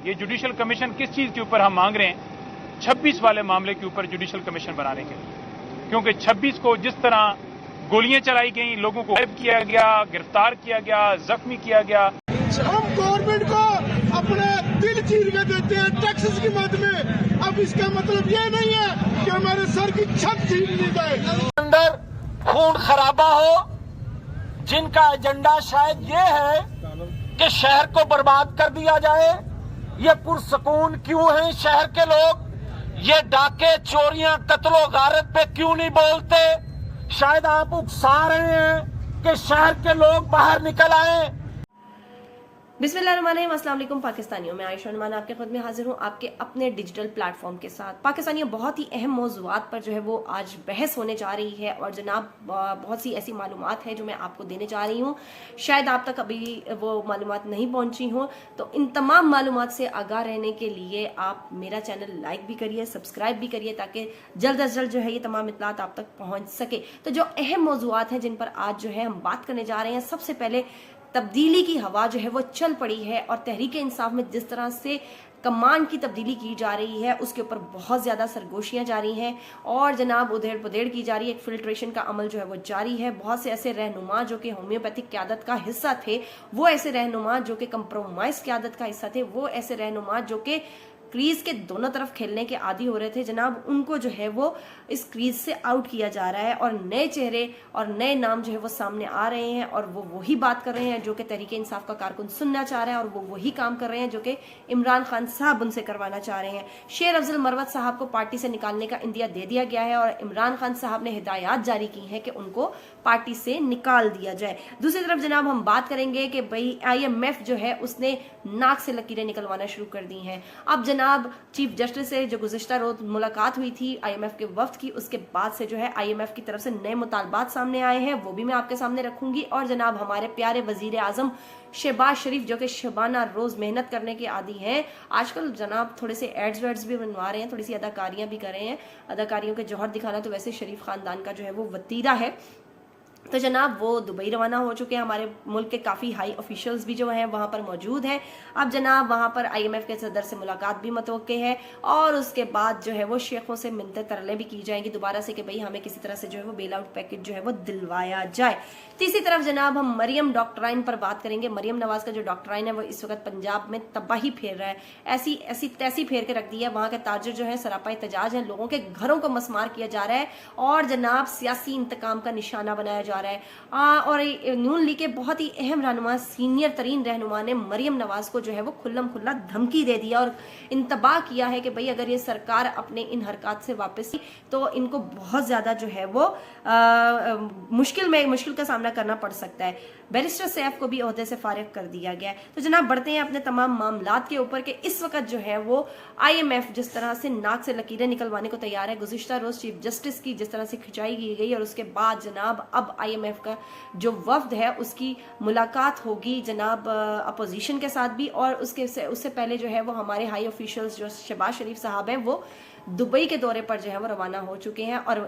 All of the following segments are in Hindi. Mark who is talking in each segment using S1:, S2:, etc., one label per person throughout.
S1: ये जुडिशल कमीशन किस चीज के ऊपर हम मांग रहे हैं? 26 वाले मामले के ऊपर जुडिशल कमीशन बनाने के लिए, क्योंकि 26 को जिस तरह गोलियां चलाई गई, लोगों को गायब किया गया, गिरफ्तार किया गया, जख्मी किया गया।
S2: हम गवर्नमेंट को अपने दिल चीर के देते हैं टैक्सेस की मद में। अब इसका मतलब ये नहीं है कि हमारे सर की छत छीन ली जाए।
S3: अंदर खून खराबा हो, जिनका एजेंडा शायद ये है कि शहर को बर्बाद कर दिया जाए। ये पुरसकून क्यों हैं शहर के लोग? ये डाके, चोरियां, कत्लो गारत पे क्यों नहीं बोलते? शायद आप उकसा रहे हैं कि शहर के लोग बाहर निकल आए।
S4: बिस्मिल्लाहिर्रहमानिर्रहीम, अस्सलाम वालेकुम पाकिस्तानियों, मैं आयशा नुमान आपके खुद में हाजिर हूँ आपके अपने डिजिटल प्लेटफॉर्म के साथ। पाकिस्तानियों, बहुत ही अहम मौज़ूआत पर जो है वो आज बहस होने जा रही है और जनाब बहुत सी ऐसी मालूमात है जो मैं आपको देने जा रही हूँ। शायद आप तक अभी वो मालूमात नहीं पहुँची हों, तो इन तमाम मालूमात से आगाह रहने के लिए आप मेरा चैनल लाइक भी करिए, सब्सक्राइब भी करिए, ताकि जल्द अज जल्द जो है ये तमाम इत्तलात आप तक पहुँच सके। तो जो अहम मौज़ूआत हैं जिन पर आज जो है हम बात करने जा रहे हैं, सबसे पहले तब्दीली की हवा जो है वो चल पड़ी है और तहरीक इंसाफ में जिस तरह से कमान की तब्दीली की जा रही है उसके ऊपर बहुत ज़्यादा सरगोशियां जारी हैं और जनाब उधेड़ पुधेड़ की जा रही है। एक फिल्ट्रेशन का अमल जो है वो जारी है। बहुत से ऐसे रहनुमा जो कि होम्योपैथिक क़यादत का हिस्सा थे, वो ऐसे रहनुमा जो कि कंप्रोमाइज क़यादत का हिस्सा थे, वो ऐसे रहनुमा जो कि क्रीज के दोनों तरफ खेलने के आदी हो रहे थे, जनाब उनको जो है वो इस क्रीज से आउट किया जा रहा है और नए चेहरे और नए नाम जो है वो सामने आ रहे हैं और वो वही बात कर रहे हैं जो कि तहरीक इंसाफ का कारकुन सुनना चाह रहा है और वो वही काम कर रहे हैं जो कि इमरान खान साहब उनसे करवाना चाह रहे हैं। शेर अफजल मरवत साहब को पार्टी से निकालने का इंदिया दे दिया गया है और इमरान खान साहब ने हिदायत जारी की है कि उनको पार्टी से निकाल दिया जाए। दूसरी तरफ जनाब हम बात करेंगे कि भाई IMF जो है उसने नाक से लकीरें निकलवाना शुरू कर दी हैं। अब जनाब चीफ जस्टिस से जो गुज़िश्ता रोज मुलाकात हुई थी IMF के वफ्द की, उसके बाद से जो है IMF की तरफ से नए मुतालबात सामने आए हैं, वो भी मैं आपके सामने रखूंगी। और जनाब हमारे प्यारे वजीर आजम शहबाज शरीफ जो कि शबाना रोज मेहनत करने के आदी हैं, आजकल जनाब थोड़े से एड्स वेड्स भी बनवा रहे हैं, थोड़ी सी अदाकारियां भी कर रहे हैं। अदाकारियों के जौहर दिखाना तो वैसे शरीफ खानदान का जो है वो वतीरा है। तो जनाब वो दुबई रवाना हो चुके हैं। हमारे मुल्क के काफ़ी हाई ऑफिशियल्स भी जो हैं वहाँ पर मौजूद हैं। अब जनाब वहाँ पर IMF के सदर से मुलाकात भी मतवक्के है और उसके बाद जो है वो शेखों से मिलते तरले भी की जाएंगी दोबारा से कि भाई हमें किसी तरह से जो है वो बेल आउट पैकेज जो है वो दिलवाया जाए। तीसरी तरफ जनाब हम मरियम डॉक्ट्राइन पर बात करेंगे। मरियम नवाज का जो डॉक्ट्राइन है वो इस वक्त पंजाब में तबाही फेर रहा है, ऐसी ऐसी तैसी फेर के रख दी है। वहाँ के ताजर जो है सरापा एहतजाज हैं, लोगों के घरों को मसमार किया जा रहा है और जनाब सियासी इंतकाम का निशाना बनाया जा रहा है। और नून लीग के बहुत ही अहम रहनुमा, सीनियर तरीन रहनुमा ने मरियम नवाज को जो है वो खुल्लम खुल्ला धमकी दे दिया और इंतबाह किया है कि भाई अगर ये सरकार अपने इन हरकत से वापस तो इनको बहुत ज्यादा जो है वो मुश्किल का सामना करना पड़ सकता है। बैरिस्टर सैफ को भी ओहदे से फारिग कर दिया गया है। तो जनाब बढ़ते हैं अपने तमाम मामलात के ऊपर कि इस वक्त जो है वो IMF जिस तरह से नाक से लकीरें निकलवाने को तैयार है। गुज़िश्ता रोज चीफ जस्टिस की जिस तरह से खिंचाई की गई और उसके बाद जनाब अब IMF का जो वफ्द है उसकी मुलाकात होगी जनाब अपोजिशन के साथ भी, और उससे पहले जो है वो हमारे हाई ऑफिशियल्स जो शहबाज शरीफ साहब हैं वो दुबई के दौरे पर जो है वो रवाना हो चुके हैं और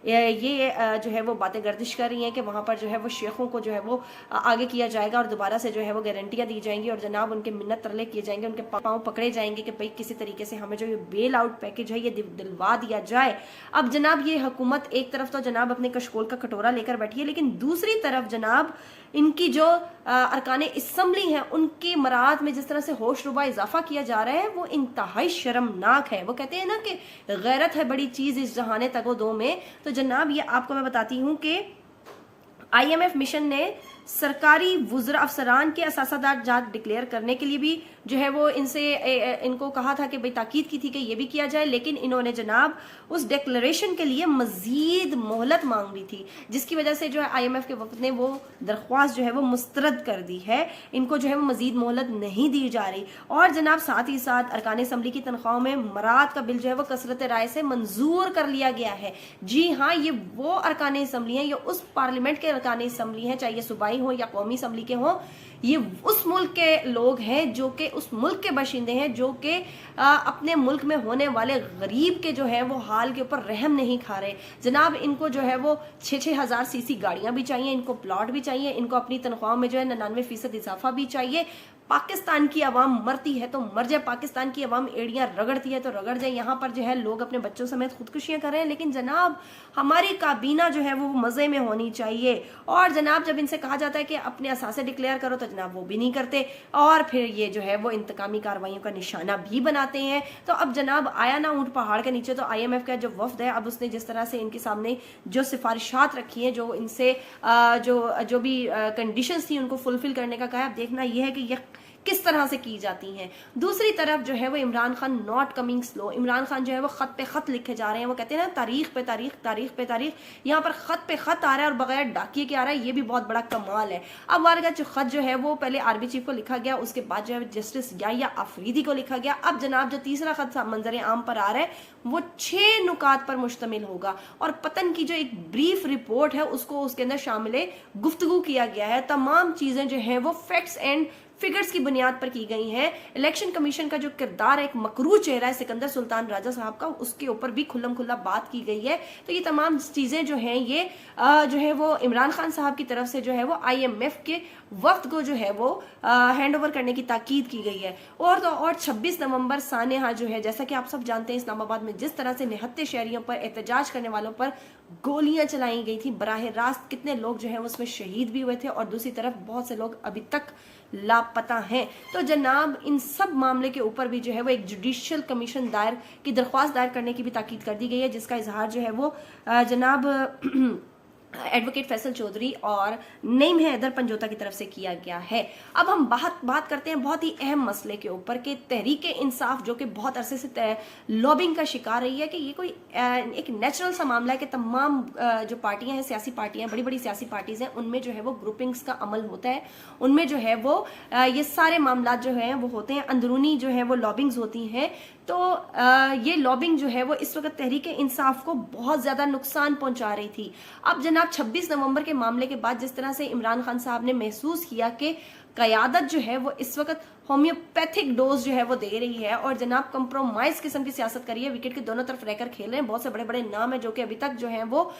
S4: ये जो है वो बातें गर्दिश कर रही हैं कि वहाँ पर जो है वो शेखों को जो है वो आगे किया जाएगा और दोबारा से जो है वो गारंटियाँ दी जाएंगी और जनाब उनके मिन्नत तरले किए जाएंगे, उनके पाँव पकड़े जाएंगे कि भाई किसी तरीके से हमें जो ये बेल आउट पैकेज है ये दिलवा दिया जाए। अब जनाब ये हुकूमत एक तरफ तो जनाब अपने कशकोल का कटोरा लेकर बैठी है, लेकिन दूसरी तरफ जनाब इनकी जो अरकाने असम्बली हैं उनकी मराद में जिस तरह से होशरुबा इजाफा किया जा रहा है वो इंतहाई शर्मनाक है। वो कहते हैं ना कि गैरत है बड़ी चीज इस जहाने तगो दो में। तो जनाब ये आपको मैं बताती हूँ कि IMF मिशन ने सरकारी वुज़रा अफसरान के असासादार जात डिक्लेयर करने के लिए भी जो है वो इनको कहा था कि भाई ताकीद की थी कि ये भी किया जाए, लेकिन इन्होंने जनाब उस डिक्लेरेशन के लिए मजीद मोहलत मांग ली थी, जिसकी वजह से जो है IMF के वक्त ने वो दरख्वास्त जो है वो मुस्तरद कर दी है। इनको जो है वो मजीद मोहलत नहीं दी जा रही। और जनाब साथ ही साथ अरकान असम्बली की तनख्वाहों में मराद का बिल जो है वो कसरत राय से मंजूर कर लिया गया है। जी हाँ, ये वो अरकान असम्बली हैं, ये उस पार्लियामेंट के अरकान असम्बली हैं, चाहे ये सूबाई हो या कौमी असम्बली के हों, ये उस मुल्क के लोग हैं जो कि उस मुल्क के बाशिंदे हैं जो कि अपने मुल्क में होने वाले गरीब के जो है वो हाल के ऊपर रहम नहीं खा रहे। जनाब इनको जो है वो 6-6 हज़ार सीसी गाड़ियां भी चाहिए, इनको प्लॉट भी चाहिए, इनको अपनी तनख्वाह में जो है 99% इजाफा भी चाहिए। पाकिस्तान की आवाम मरती है तो मर जाए, पाकिस्तान की आवाम एड़ियां रगड़ती है तो रगड़ जाए। यहाँ पर जो है लोग अपने बच्चों समेत खुदकुशियां कर रहे हैं, लेकिन जनाब हमारी काबीना जो है वो मजे में होनी चाहिए। और जनाब जब इनसे कहा जाता है कि अपने असासे डिक्लेयर करो तो जनाब वो भी नहीं करते और फिर ये जो है वो इंतकामी कार्रवाइयों का निशाना भी बनाते हैं। तो अब जनाब आया ना ऊंट पहाड़ के नीचे, तो IMF का जो वफ्द है अब उसने जिस तरह से इनके सामने जो सिफारिशात रखी हैं, जो इनसे जो भी कंडीशंस थी उनको फुलफिल करने का कहा। अब देखना यह है कि यह किस तरह से की जाती हैं। दूसरी तरफ जो है वो Imran Khan not coming slow, Imran Khan जो है वो खत पे खत लिखे जा रहे हैं। वो कहते हैं ना तारीख पे तारीख, तारीख पे तारीख, यहाँ पर खत पे खत आ रहा है और बगैर डाकिए के आ रहा है। ये भी बहुत बड़ा कमाल है। अब वारगा जो खत जो है वो पहले आर्मी चीफ को लिखा गया, उसके बाद जो है जस्टिस या अफरीदी को लिखा गया। अब जनाब जो तीसरा खत मंजर आम पर आ रहा है वो 6 नुकात पर मुश्तमिल होगा और पतन की जो एक ब्रीफ रिपोर्ट है उसको उसके अंदर शामिल गुफ्तगू किया गया है। तमाम चीजें जो है वो फैक्ट्स एंड फिगर्स की बुनियाद पर की गई हैं। इलेक्शन कमीशन का जो किरदार है, एक मकरू चेहरा है सिकंदर सुल्तान राजा साहब का, उसके ऊपर भी खुल्लम खुल्ला बात की गई है। तो ये तमाम चीजें जो हैं ये जो है वो इमरान खान साहब की तरफ से जो है वो IMF के वक्त को जो है वो हैंड ओवर करने की ताकीद की गई है। और तो और 26 नवंबर सानेहा जो है, जैसा कि आप सब जानते हैं, इस्लामाबाद में जिस तरह से निहत्ते शहरियों पर, एहतजाज करने वालों पर गोलियां चलाई गई थी, बराह रास्त कितने लोग जो है उसमें शहीद भी हुए थे और दूसरी तरफ बहुत से लोग अभी तक लापता हैं। तो जनाब इन सब मामले के ऊपर भी जो है वो एक जुडिशियल कमीशन दायर की दरख्वास्त दायर करने की भी ताकीद कर दी गई है, जिसका इजहार जो है वो जनाब एडवोकेट फैसल चौधरी और नईम हैदर पंजोता की तरफ से किया गया है। अब हम बात करते हैं बहुत ही अहम मसले के ऊपर कि तहरीक इंसाफ जो कि बहुत अरसे से लॉबिंग का शिकार रही है कि ये कोई एक नेचुरल सा मामला है कि तमाम जो पार्टियां हैं, सियासी पार्टियां, बड़ी बड़ी सियासी पार्टीज हैं, उनमें जो है वो ग्रुपिंग्स का अमल होता है। उनमें जो है वो ये सारे मामला जो हैं वो होते हैं, अंदरूनी जो है वो लॉबिंग्स होती हैं। तो ये लॉबिंग जो है वो इस वक्त तहरीक इंसाफ को बहुत ज्यादा नुकसान पहुंचा रही थी। अब जनाब 26 नवंबर के मामले के बाद जिस तरह से इमरान खान साहब ने महसूस किया कि क़यादत जो है वो इस वक्त होम्योपैथिक डोज जो है वो दे रही है और जनाब कंप्रोमाइज किस्म की सियासत करी है, विकेट के दोनों तरफ रहकर खेल रहे हैं, बहुत से बड़े बड़े नाम है जो कि अभी तक जो है वो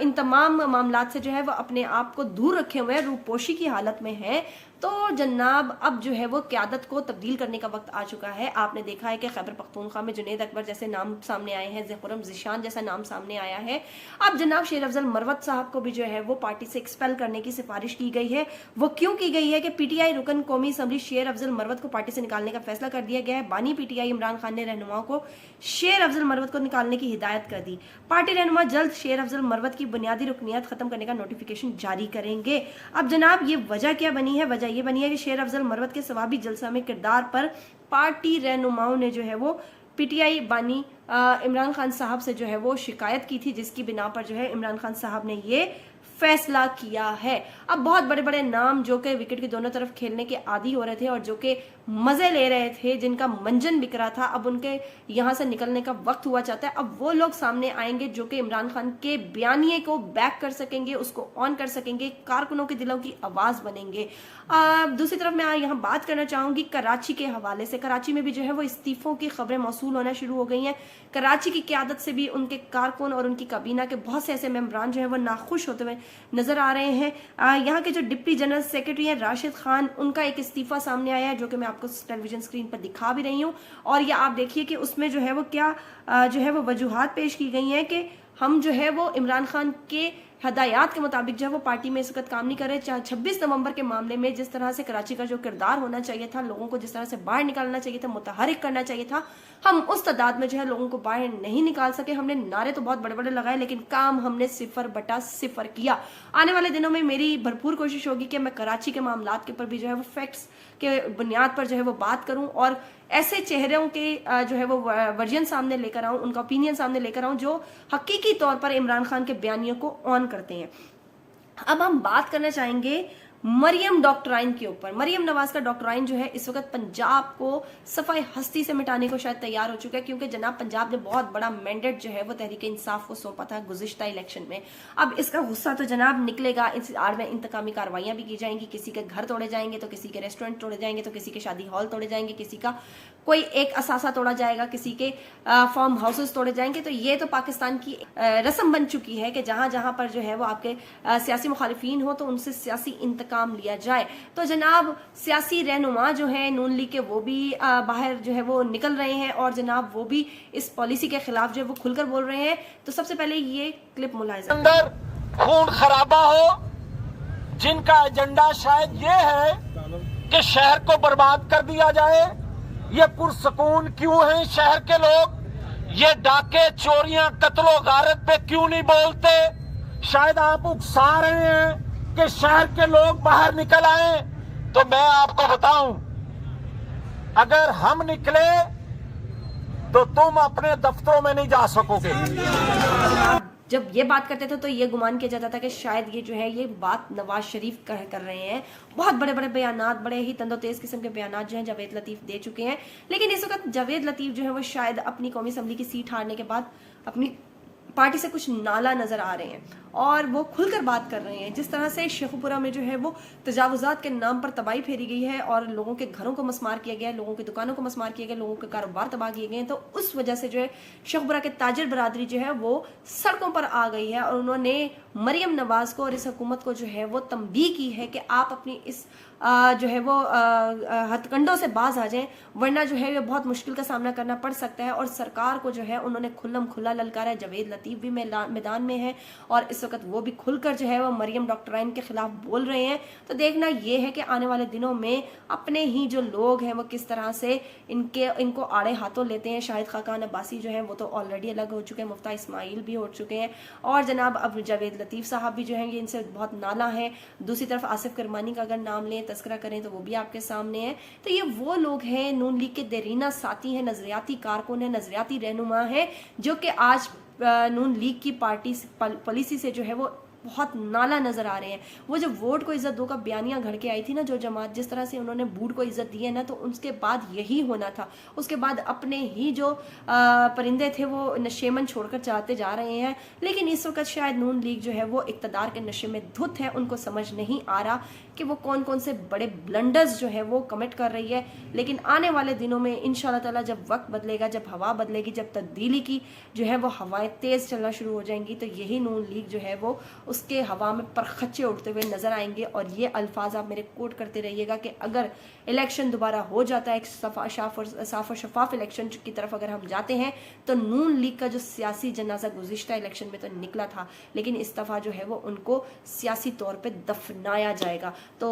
S4: इन तमाम मामलात से जो है वो अपने आप को दूर रखे हुए हैं, रूपोशी की हालत में है। तो जनाब अब जो है वो क़यादत को तब्दील करने का वक्त आ चुका है। आपने देखा है कि खैबर पख्तूनख्वा में जुनैद अकबर जैसे नाम सामने आए हैं, ज़ुहरम ज़िशान जैसा नाम सामने आया है। अब जनाब शेर अफजल मरवत साहब को भी जो है वो पार्टी से एक्सपेल करने की सिफारिश की गई है। वो क्यों की गई है कि PTI रुकन कौमी असम्बली शेर अफजल मरवत को पार्टी से निकालने का फैसला कर दिया गया है। बानी PTI इमरान खान ने रहनुमाओं को शेर अफजल मरवत को निकालने की हिदायत कर दी। पार्टी रहनुमा जल्द शेर अफजल मरवत की बुनियादी रुकनियत खत्म करने का नोटिफिकेशन जारी करेंगे। अब जनाब ये वजह क्या बनी है? वजह ये बनी है कि शेर अफजल मरवत के सवाबी जलसा में किरदार पर पार्टी रहनुमाओं ने जो है वो PTI बानी इमरान खान साहब से जो है वो शिकायत की थी, जिसकी बिना पर जो है इमरान खान साहब ने ये फैसला किया है। अब बहुत बड़े बड़े नाम जो कि विकेट के दोनों तरफ खेलने के आदी हो रहे थे और जो कि मजे ले रहे थे, जिनका मंजन बिक रहा था, अब उनके यहाँ से निकलने का वक्त हुआ चाहता है। अब वो लोग सामने आएंगे जो कि इमरान खान के बयानिए को बैक कर सकेंगे, उसको ऑन कर सकेंगे, कारकुनों के दिलों की आवाज बनेंगे। दूसरी तरफ मैं यहाँ बात करना चाहूंगी कराची के हवाले से। कराची में भी जो है वो इस्तीफों की खबरें मौसूल होना शुरू हो गई हैं। कराची की क़यादत से भी उनके कारकुन और उनकी काबीना के बहुत से ऐसे मेंबरान जो है वो नाखुश होते हुए नजर आ रहे हैं। यहाँ के जो डिप्टी जनरल सेक्रेटरी हैं राशिद खान, उनका एक इस्तीफा सामने आया है जो कि मैं आपको टेलीविजन स्क्रीन पर दिखा भी रही हूँ। और ये आप देखिए कि उसमें जो है वो क्या जो है वो वजूहात पेश की गई हैं कि हम जो है वो इमरान खान के हदायत के मुताबिक जो है वो पार्टी में इस वक्त काम नहीं कर रहे। 26 नवंबर के मामले में जिस तरह से कराची का जो किरदार होना चाहिए था, लोगों को जिस तरह से बाहर निकालना चाहिए था, मुतहरिक करना चाहिए था, हम उस तादाद में जो है लोगों को बाहर नहीं निकाल सके। हमने नारे तो बहुत बड़े बड़े लगाए लेकिन काम हमने 0/0 किया। आने वाले दिनों में मेरी भरपूर कोशिश होगी कि मैं कराची के मामलात के ऊपर भी जो है वो फैक्ट्स के बुनियाद पर जो है वो बात करूं और ऐसे चेहरों के जो है वो वर्जन सामने लेकर आऊं, उनका ओपिनियन सामने लेकर आऊं जो हकीकी तौर पर इमरान खान के बयानियों को ऑन करते हैं। अब हम बात करना चाहेंगे मरियम डॉक्टराइन के ऊपर। मरियम नवाज का डॉक्टराइन जो है इस वक्त पंजाब को सफाई हस्ती से मिटाने को शायद तैयार हो चुका है, क्योंकि जनाब पंजाब ने बहुत बड़ा मैंडेट जो है वो तहरीक इंसाफ को सौंपा था गुज़िश्ता इलेक्शन में। अब इसका गुस्सा तो जनाब निकलेगा, इस आड़ में इंतकामी कार्रवाइयां भी की जाएंगी, किसी के घर तोड़े जाएंगे तो किसी के रेस्टोरेंट तोड़े जाएंगे तो किसी के शादी हॉल तोड़े जाएंगे, किसी का कोई एक असासा तोड़ा जाएगा, किसी के फार्म हाउसेस तोड़े जाएंगे। तो ये तो पाकिस्तान की रस्म बन चुकी है कि जहां जहां पर जो है वो आपके सियासी मुखालिफिन हो तो उनसे सियासी काम लिया जाए। तो जनाब सियासी रहनुमा जो है नून लीग के वो भी बाहर जो है वो निकल रहे हैं और जनाब वो भी इस पॉलिसी के खिलाफ जो है वो खुलकर बोल रहे हैं। तो सबसे पहले ये क्लिप मुलाहिजा
S3: अंदर खून खराबा हो, जिनका एजेंडा शायद ये है कि शहर को बर्बाद कर दिया जाए। ये पुरसकून क्यों हैं शहर के लोग? ये डाके, चोरियां, कत्लो गारत पे क्यों नहीं बोलते? शायद आप उकसा रहे हैं कि शहर के लोग बाहर निकल आए। तो मैं आपको बताऊं, अगर हम निकले तो तुम अपने दफ्तरों में नहीं जा सकोगे।
S4: जब ये बात करते थे तो ये गुमान किया जाता था कि शायद ये जो है ये बात नवाज शरीफ कर रहे हैं। बहुत बड़े बड़े बयानात, बड़े ही तंदोतेज किस्म के बयानात जो हैं जावेद लतीफ दे चुके हैं। लेकिन इस वक्त जावेद लतीफ जो है वो शायद अपनी कौमी असम्बली की सीट हारने के बाद अपनी पार्टी से कुछ नाला नजर आ रहे हैं और वो खुलकर बात कर रहे हैं। जिस तरह से शेखुपुरा में जो है वो तजावुजात के नाम पर तबाही फेरी गई है और लोगों के घरों को मसमार किया गया है, लोगों की दुकानों को मसमार किया गया, लोगों के कारोबार तबाह किए गए हैं, तो उस वजह से जो है शेखुपुरा के ताजिर बरादरी जो है वो सड़कों पर आ गई है और उन्होंने मरियम नवाज को और इस हुकूमत को जो है वो तंबीह की है कि आप अपनी इस जो है वो हथकंडों से बाज आ जाएं, वरना जो है ये बहुत मुश्किल का सामना करना पड़ सकता है। और सरकार को जो है उन्होंने खुल्लम खुल्ला ललकारा है। जावेद लतीफ भी मैदान में है और इस वक्त वो भी खुलकर जो है वो मरियम डॉक्टराइन के खिलाफ बोल रहे हैं। तो देखना ये है कि आने वाले दिनों में अपने ही जो लोग हैं वो किस तरह से इनको आड़े हाथों लेते हैं। शाहिद खाकान अब्बासी जो है वो तो ऑलरेडी अलग हो चुके हैं, मुफ्ता इस्माइल भी हो चुके हैं और जनाब अब जावेद लतीफ साहब भी जो हैं ये इनसे बहुत नाला है। दूसरी तरफ आसिफ करमानी का अगर नाम लें, तस्करा करें तो वो भी आपके सामने है। तो ये वो लोग हैं, नून लीग के देरीना साथी हैं, नजरियाती कारकुन है, नजरियाती रहनुमा है, जो कि आज नून लीग की पार्टी पॉलिसी से जो है वो बहुत नाला नजर आ रहे हैं। वो जो वोट को इज्जत दो का बयानिया घड़ के आई थी ना जो जमात, जिस तरह से उन्होंने बूट को इज्जत दी है ना, तो उसके बाद यही होना था। उसके बाद अपने ही जो परिंदे थे वो नशेमन छोड़कर जाते जा रहे हैं। लेकिन इस वक्त शायद नून लीग जो है वो इक़्तिदार के नशे में धुत है। उनको समझ नहीं आ रहा कि वो कौन कौन से बड़े ब्लंडर्स जो है वो कमिट कर रही है। लेकिन आने वाले दिनों में इंशाल्लाह ताला जब वक्त बदलेगा, जब हवा बदलेगी, जब तब्दीली की जो है वो हवाएं तेज चलना शुरू हो जाएंगी, तो यही नून लीग जो है वो उसके हवा में परखच्चे उड़ते हुए नजर आएंगे। और ये अल्फाज आप मेरे कोट करते रहिएगा कि अगर इलेक्शन दोबारा हो जाता है, एक साफ और शफाफ इलेक्शन की तरफ अगर हम जाते हैं, तो नून लीग का जो सियासी जनाजा गुज़िश्ता इलेक्शन में तो निकला था, लेकिन इस दफा जो है वो उनको सियासी तौर पे दफनाया जाएगा। तो